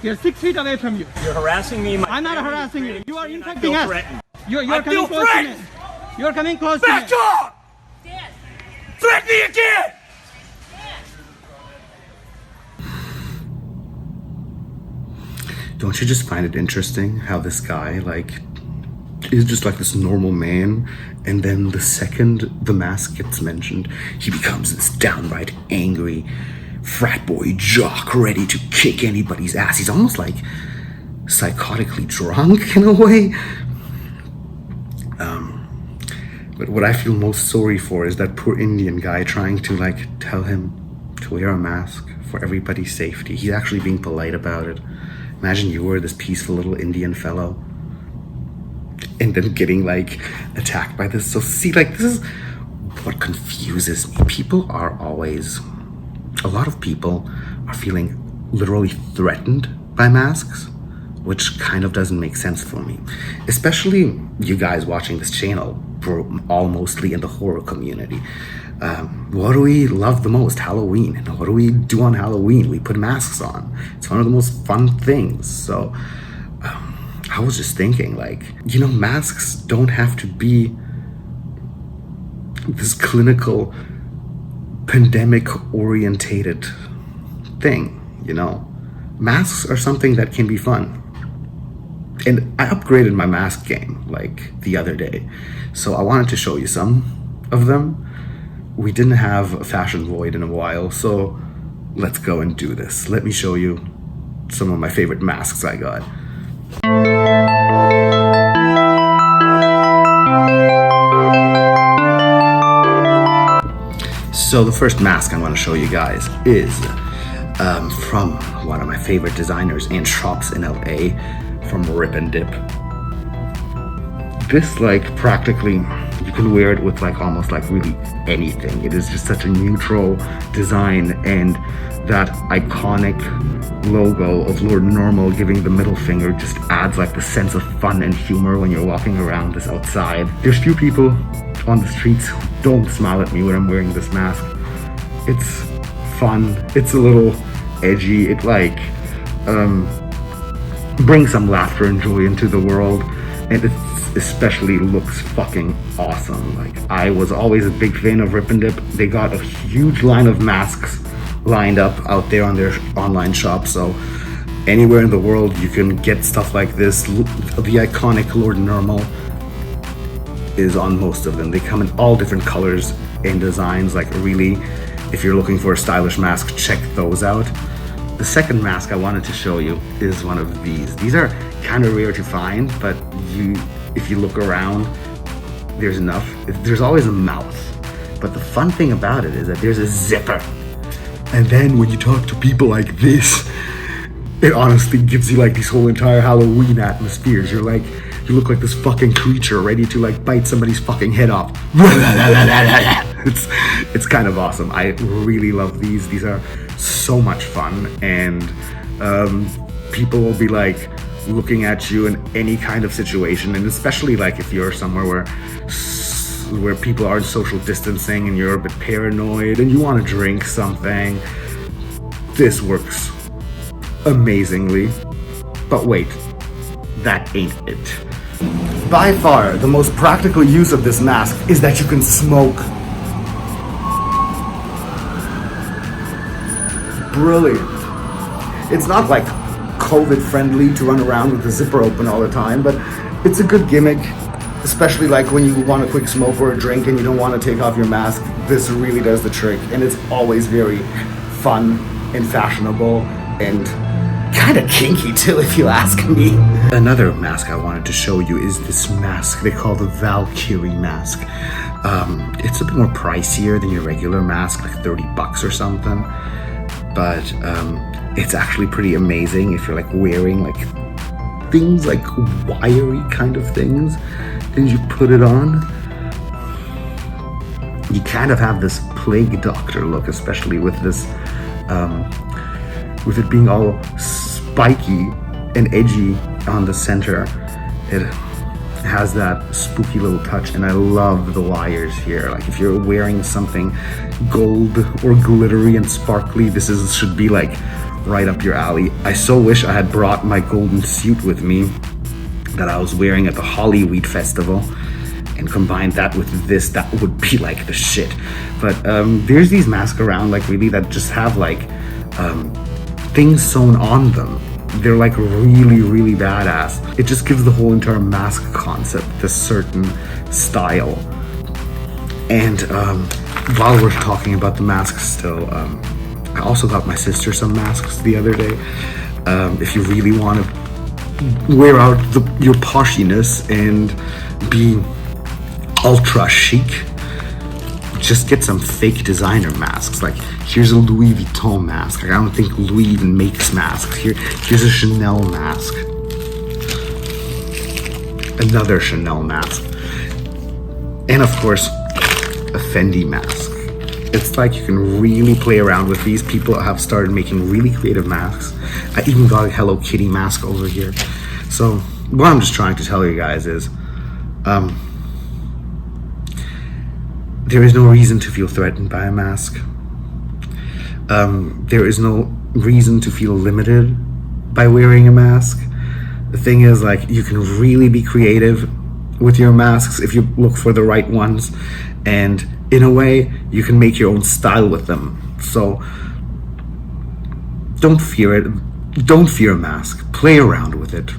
We are 6 feet away from you. You're harassing me. I'm not harassing you. You are infecting us. Threatened. You're coming close to me. You're coming close to me. Back off! Threaten me again! Don't you just find it interesting how this guy, like, is just like this normal man, and then the second the mask gets mentioned, he becomes this downright angry frat boy jock ready to kick anybody's ass. He's almost like psychotically drunk in a way. But what I feel most sorry for is that poor Indian guy trying to like tell him to wear a mask for everybody's safety. He's actually being polite about it. Imagine you were this peaceful little Indian fellow and then getting like attacked by this. So see, like, this is what confuses me. A lot of people are feeling literally threatened by masks, which kind of doesn't make sense for me. Especially you guys watching this channel, all mostly in the horror community. What do we love the most? Halloween. And what do we do on Halloween? We put masks on. It's one of the most fun things. So I was just thinking, like, you know, masks don't have to be this clinical, pandemic-orientated thing, you know? Masks are something that can be fun. And I upgraded my mask game, like, the other day. So I wanted to show you some of them. We didn't have a fashion void in a while, so let's go and do this. Let me show you some of my favorite masks I got. So the first mask I want to show you guys is from one of my favorite designers and shops in LA, from Rip and Dip. This, like, practically, you can wear it with like almost like really anything. It is just such a neutral design, and that iconic logo of Lord Normal giving the middle finger just adds like the sense of fun and humor when you're walking around this outside. There's few people on the streets who don't smile at me when I'm wearing this mask. It's fun, it's a little edgy, it like brings some laughter and joy into the world, and it especially looks fucking awesome. Like, I was always a big fan of Rip and Dip. They got a huge line of masks lined up out there on their online shop, so anywhere in the world you can get stuff like this. The iconic Lord Normal is on most of them. They come in all different colors and designs. Like, really, if you're looking for a stylish mask, check those out. The second mask I wanted to show you is one of these. These are kind of rare to find, but if you look around, there's enough. There's always a mouth. But the fun thing about it is that there's a zipper. And then when you talk to people like this, it honestly gives you like these whole entire Halloween atmospheres. You look like this fucking creature ready to like bite somebody's fucking head off. It's kind of awesome. I really love these. These are so much fun, and people will be like looking at you in any kind of situation, and especially like if you're somewhere where people are social distancing and you're a bit paranoid and you want to drink something, this works amazingly. But wait, that ain't it. By far, the most practical use of this mask is that you can smoke. Brilliant. It's not like COVID friendly to run around with the zipper open all the time, but it's a good gimmick, especially like when you want a quick smoke or a drink and you don't want to take off your mask. This really does the trick, and it's always very fun and fashionable and kind of kinky too, if you ask me. Another mask I wanted to show you is this mask they call the Valkyrie mask. It's a bit more pricier than your regular mask, like $30 or something, but it's actually pretty amazing if you're like wearing like things like wiry kind of things and you put it on. You kind of have this plague doctor look, especially with this with it being all spiky and edgy on the center. It has that spooky little touch, and I love the wires here. Like, if you're wearing something gold or glittery and sparkly, this should be like right up your alley. I so wish I had brought my golden suit with me that I was wearing at the Hollyweed Festival and combined that with this. That would be like the shit. But there's these masks around, like really, that just have like things sewn on them. They're like really, really badass. It just gives the whole entire mask concept this certain style. And while we're talking about the masks still, I also got my sister some masks the other day. If you really want to wear out your poshiness and be ultra chic, just get some fake designer masks. Like, here's a Louis Vuitton mask. Like, I don't think Louis even makes masks. Here's a Chanel mask. Another Chanel mask. And of course, a Fendi mask. It's like you can really play around with these. People have started making really creative masks. I even got a Hello Kitty mask over here. So what I'm just trying to tell you guys is, there is no reason to feel threatened by a mask. There is no reason to feel limited by wearing a mask. The thing is, like, you can really be creative with your masks if you look for the right ones, and in a way you can make your own style with them. So don't fear it. Don't fear a mask. Play around with it.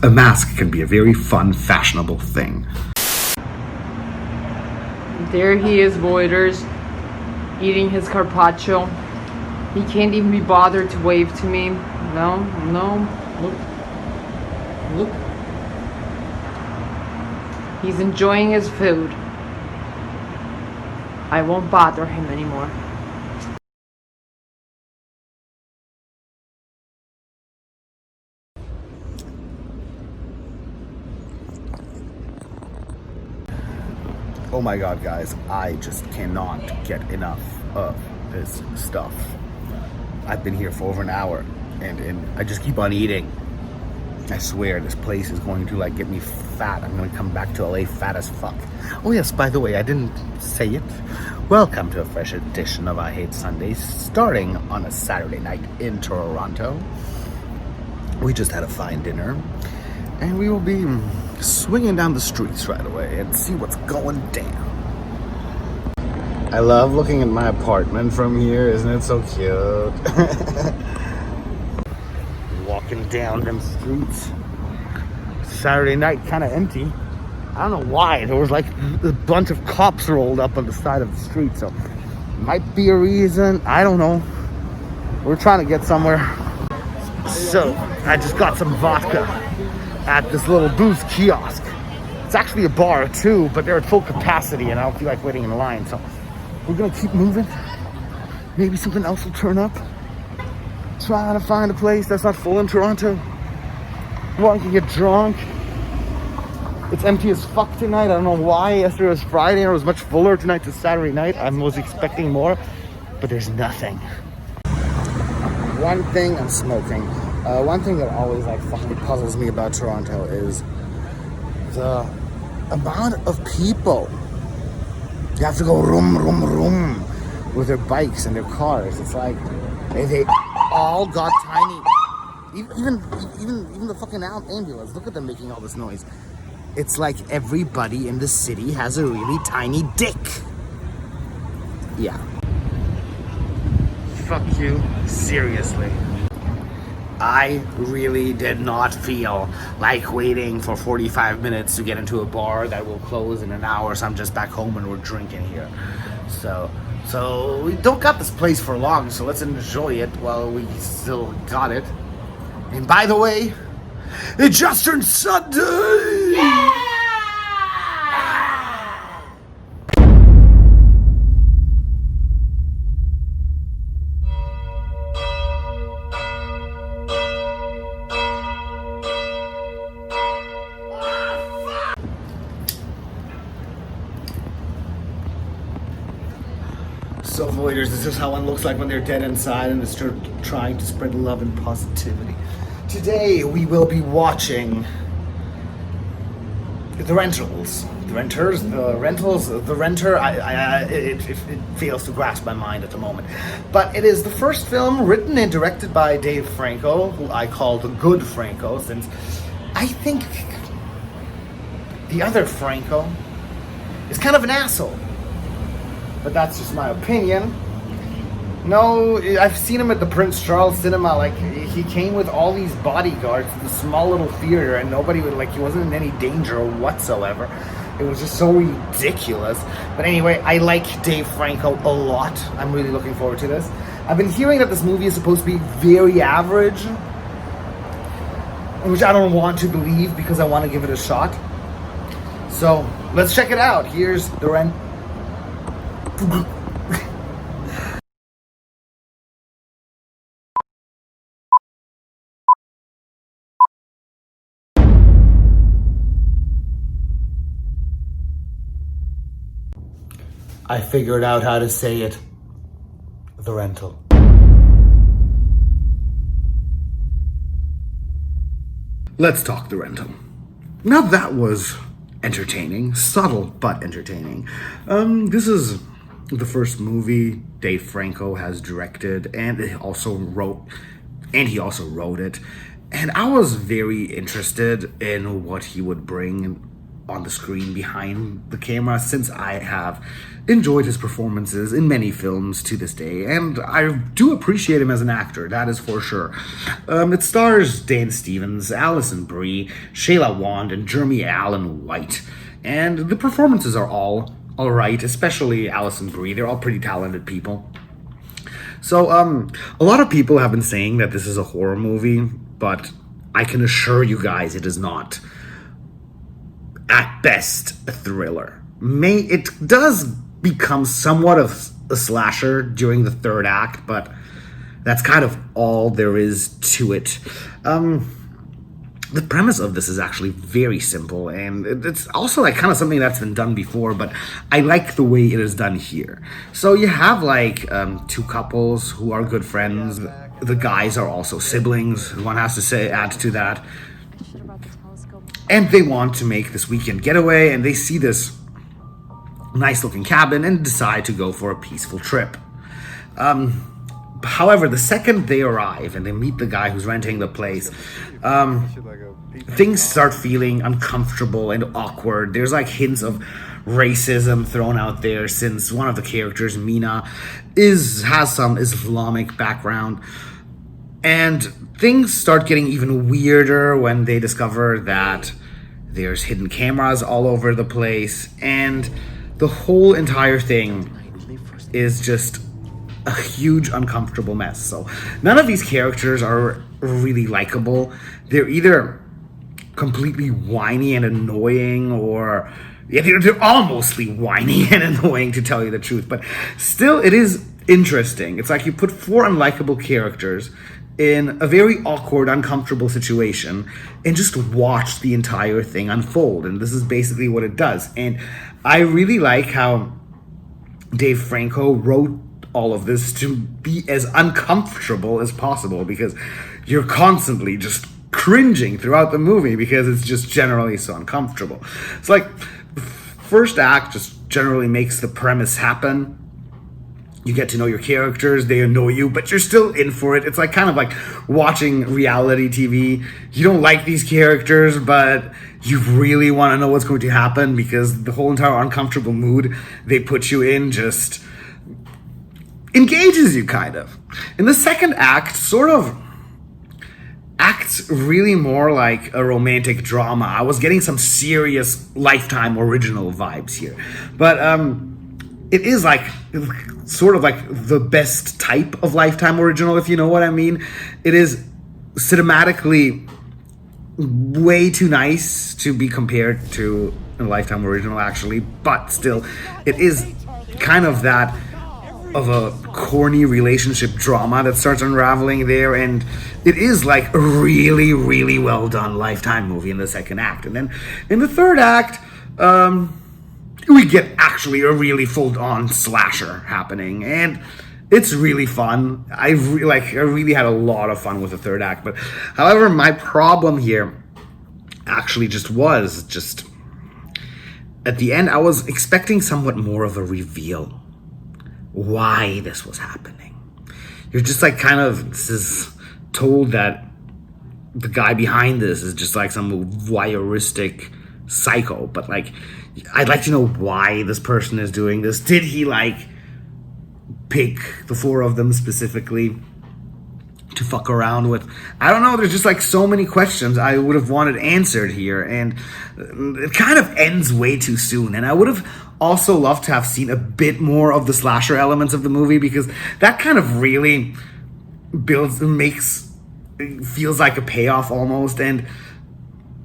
A mask can be a very fun, fashionable thing. There he is, Voiders, eating his carpaccio. He can't even be bothered to wave to me. No, look. He's enjoying his food. I won't bother him anymore. Oh my god, guys, I just cannot get enough of this stuff. I've been here for over an hour and I just keep on eating. I swear this place is going to like get me fat. I'm gonna come back to LA fat as fuck. Oh yes, by the way, I didn't say it. Welcome to a fresh edition of I Hate Sundays, starting on a Saturday night in Toronto. We just had a fine dinner and we will be swinging down the streets right away and see what's going down. I love looking at my apartment from here. Isn't it so cute? Walking down them streets. Saturday night, kind of empty. I don't know why. There was like a bunch of cops rolled up on the side of the street, so might be a reason. I don't know. We're trying to get somewhere. So I just got some vodka at this little booze kiosk. It's actually a bar too, but they're at full capacity and I don't feel like waiting in line, so we're gonna keep moving. Maybe something else will turn up. Trying to find a place that's not full in Toronto where I can get drunk. It's empty as fuck tonight. I don't know why. Yesterday was Friday and it was much fuller. Tonight's a Saturday night. I was expecting more, but there's nothing. One thing I'm smoking. One thing that always like fucking puzzles me about Toronto is the amount of people. You have to go room with their bikes and their cars. It's like they all got tiny. Even the fucking ambulance. Look at them making all this noise. It's like everybody in the city has a really tiny dick. Yeah. Fuck you. Seriously. I really did not feel like waiting for 45 minutes to get into a bar that will close in an hour, so I'm just back home and we're drinking here. So we don't got this place for long, so let's enjoy it while we still got it. And by the way, it just turned Sunday! Yeah! So Voiders, this is how one looks like when they're dead inside and is trying to spread love and positivity. Today we will be watching The Rentals, the renter, it fails to grasp my mind at the moment. But it is the first film written and directed by Dave Franco, who I call the good Franco, since I think the other Franco is kind of an asshole. But that's just my opinion. No, I've seen him at the Prince Charles Cinema. Like, he came with all these bodyguards to the small little theater, and nobody would, like, he wasn't in any danger whatsoever. It was just so ridiculous. But anyway, I like Dave Franco a lot. I'm really looking forward to this. I've been hearing that this movie is supposed to be very average, which I don't want to believe because I want to give it a shot. So, let's check it out. Here's the rent. I figured out how to say it. The rental. Let's talk The Rental. Now that was entertaining, subtle but entertaining. This is the first movie Dave Franco has directed, and he also wrote it. And I was very interested in what he would bring on the screen behind the camera, since I have enjoyed his performances in many films to this day, and I do appreciate him as an actor, that is for sure. It stars Dan Stevens, Alison Brie, Shayla Wand, and Jeremy Allen White, and the performances are all alright, especially Alison Brie. They're all pretty talented people. So, a lot of people have been saying that this is a horror movie, but I can assure you guys it is not. At best, a thriller. It does become somewhat of a slasher during the third act, but that's kind of all there is to it. The premise of this is actually very simple, and it's also like kind of something that's been done before, but I like the way it is done here. So you have like two couples who are good friends. The guys are also siblings. One has to add to that. And they want to make this weekend getaway, and they see this nice looking cabin and decide to go for a peaceful trip. However, the second they arrive and they meet the guy who's renting the place, things start feeling uncomfortable and awkward. There's like hints of racism thrown out there, since one of the characters, Mina, has some Islamic background. And things start getting even weirder when they discover that there's hidden cameras all over the place, and the whole entire thing is just a huge uncomfortable mess. So none of these characters are really likable. They're either completely whiny and annoying, or they're all mostly whiny and annoying, to tell you the truth. But still, it is interesting. It's like you put four unlikable characters in a very awkward, uncomfortable situation and just watch the entire thing unfold. And this is basically what it does. And I really like how Dave Franco wrote all of this to be as uncomfortable as possible, because you're constantly just cringing throughout the movie because it's just generally so uncomfortable. It's like the first act just generally makes the premise happen. You get to know your characters, they annoy you, but you're still in for it. It's like kind of like watching reality TV. You don't like these characters, but you really want to know what's going to happen, because the whole entire uncomfortable mood they put you in just engages you, kind of. And the second act sort of acts really more like a romantic drama. I was getting some serious Lifetime original vibes here. But it is like sort of like the best type of Lifetime original, if you know what I mean. It is cinematically way too nice to be compared to a Lifetime original, actually, but still, it is kind of that of a corny relationship drama that starts unraveling there, and it is like a really, really well done Lifetime movie in the second act. And then in the third act, we get actually a really full-on slasher happening, and it's really fun. I really had a lot of fun with the third act. But however, my problem here actually was at the end, I was expecting somewhat more of a reveal. Why this was happening. You're just like kind of told that the guy behind this is just like some voyeuristic psycho, but like I'd like to know why this person is doing this. Did he like pick the four of them specifically to fuck around with? I don't know. There's just like so many questions I would have wanted answered here, and it kind of ends way too soon. And I would have also loved to have seen a bit more of the slasher elements of the movie, because that kind of really feels like a payoff almost, and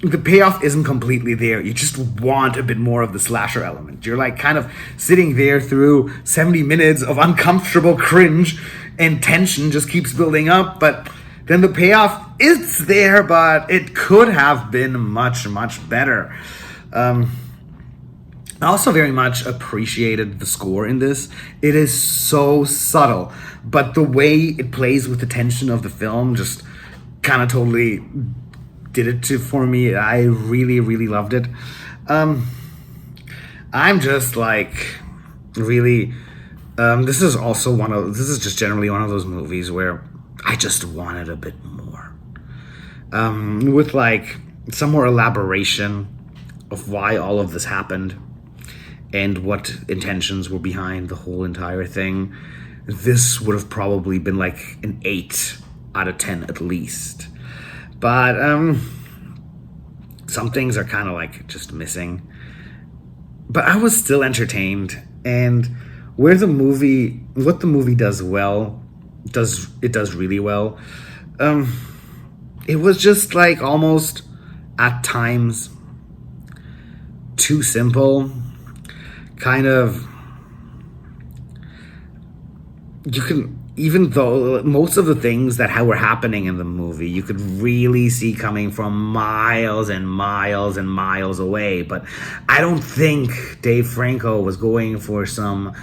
the payoff isn't completely there. You just want a bit more of the slasher element. You're like kind of sitting there through 70 minutes of uncomfortable cringe, and tension just keeps building up, but then the payoff is there, but it could have been much, much better. I also very much appreciated the score in this. It is so subtle, but the way it plays with the tension of the film just kind of totally did it for me. I really, really loved it. I'm just like really... this is just generally one of those movies where I just wanted a bit more. With like some more elaboration of why all of this happened and what intentions were behind the whole entire thing. This would have probably been like an 8 out of 10 at least. But some things are kind of like just missing. But I was still entertained, and what the movie does well, it does really well. It was just like almost at times too simple. Kind of, you can, even though most of the things that were happening in the movie, you could really see coming from miles and miles and miles away. But I don't think Dave Franco was going for some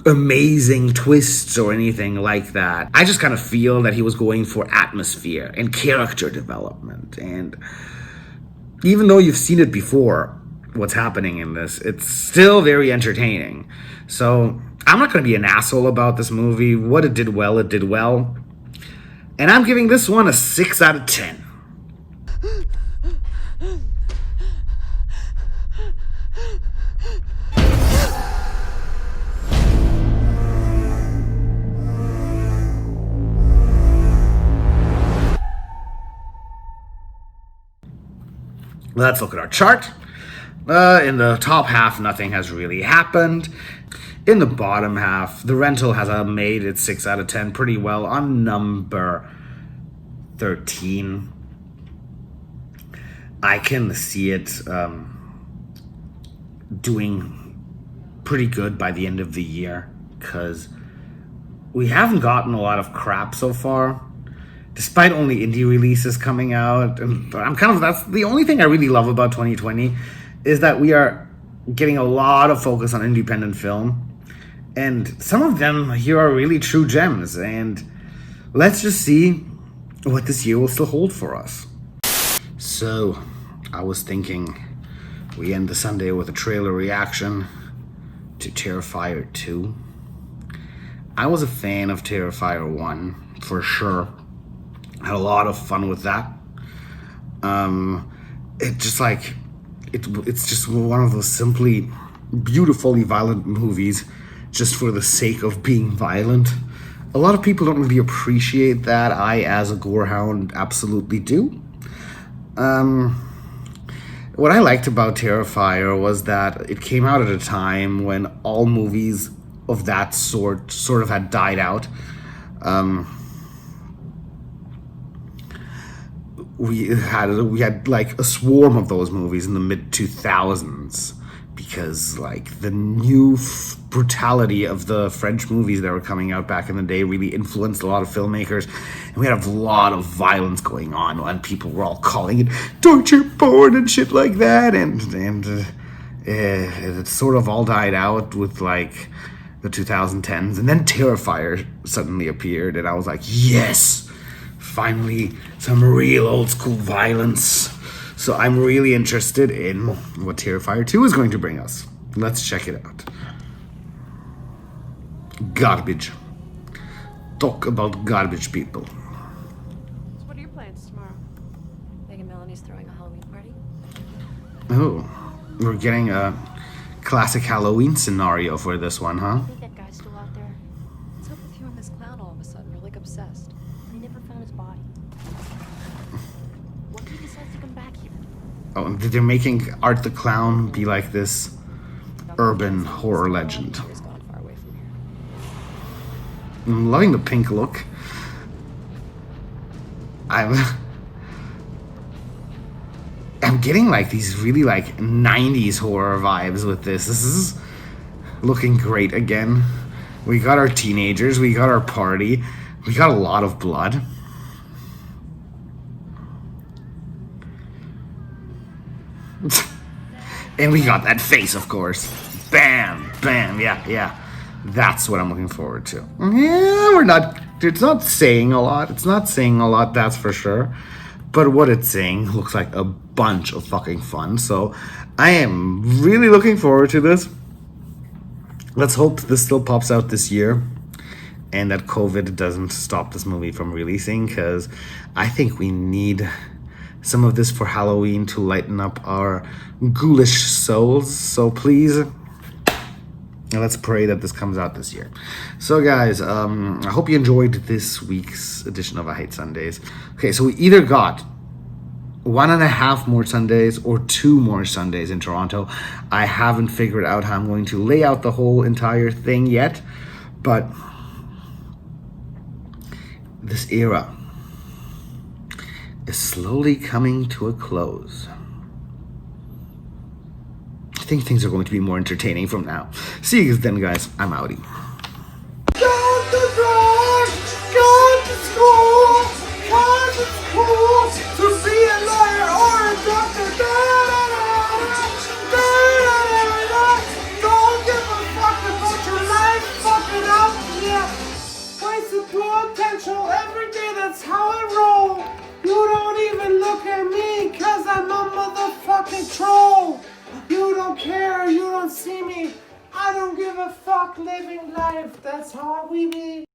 amazing twists or anything like that. I just kind of feel that he was going for atmosphere and character development. And even though you've seen it before, what's happening in this, it's still very entertaining. So I'm not going to be an asshole about this movie. What it did well, and I'm giving this one a 6 out of 10. Let's look at our chart. In the top half, nothing has really happened. In the bottom half, The Rental has made its 6 out of 10 pretty well on number 13. I can see it doing pretty good by the end of the year, because we haven't gotten a lot of crap so far, despite only indie releases coming out. And that's the only thing I really love about 2020, is that we are getting a lot of focus on independent film. And some of them here are really true gems. And let's just see what this year will still hold for us. So, I was thinking we end the Sunday with a trailer reaction to Terrifier 2. I was a fan of Terrifier 1, for sure. Had a lot of fun with that. It's just one of those simply beautifully violent movies just for the sake of being violent. A lot of people don't really appreciate that. I, as a gorehound, absolutely do. What I liked about Terrifier was that it came out at a time when all movies of that sort of had died out. We had like a swarm of those movies in the mid-2000s, because like the new brutality of the French movies that were coming out back in the day really influenced a lot of filmmakers, and we had a lot of violence going on, and people were all calling it torture porn and shit like that, and it sort of all died out with like the 2010s, and then Terrifier suddenly appeared, and I was like, yes, finally some real old school violence. So I'm really interested in what Terrifier 2 is going to bring us. Let's check it out. Garbage. Talk about garbage, people. So what are your plans tomorrow? Meg and Melanie's throwing a Halloween party. Oh, we're getting a classic Halloween scenario for this one, huh? I think that guy's still out there. What's up with you and this clown all of a sudden? You're like obsessed. They never found his body. What if he decides to come back here? Oh, they're making Art the Clown be like this urban horror legend. He's gone far away from here. I'm loving the pink look. I'm getting like these really like 90s horror vibes with this. This is looking great again. We got our teenagers, we got our party, we got a lot of blood. And we got that face, of course. Bam, bam, yeah. That's what I'm looking forward to. Yeah, it's not saying a lot. It's not saying a lot, that's for sure. But what it's saying looks like a bunch of fucking fun. So I am really looking forward to this. Let's hope this still pops out this year and that COVID doesn't stop this movie from releasing, because I think we need some of this for Halloween to lighten up our ghoulish souls. So please, let's pray that this comes out this year. So guys, I hope you enjoyed this week's edition of I Hate Sundays. Okay, so we either got 1.5 more Sundays or 2 more Sundays in Toronto. I haven't figured out how I'm going to lay out the whole entire thing yet, but this era is slowly coming to a close. I think things are going to be more entertaining from now. See you then, guys. I'm outie. Go to work, go to school, cause it's cool to be a lawyer or a doctor. Don't give a fuck about your life, fuck it up, yeah. Wasted potential every day, that's how I roll. You don't even look at me, cause I'm a motherfucking troll. You don't care, you don't see me. I don't give a fuck living life, that's how we be.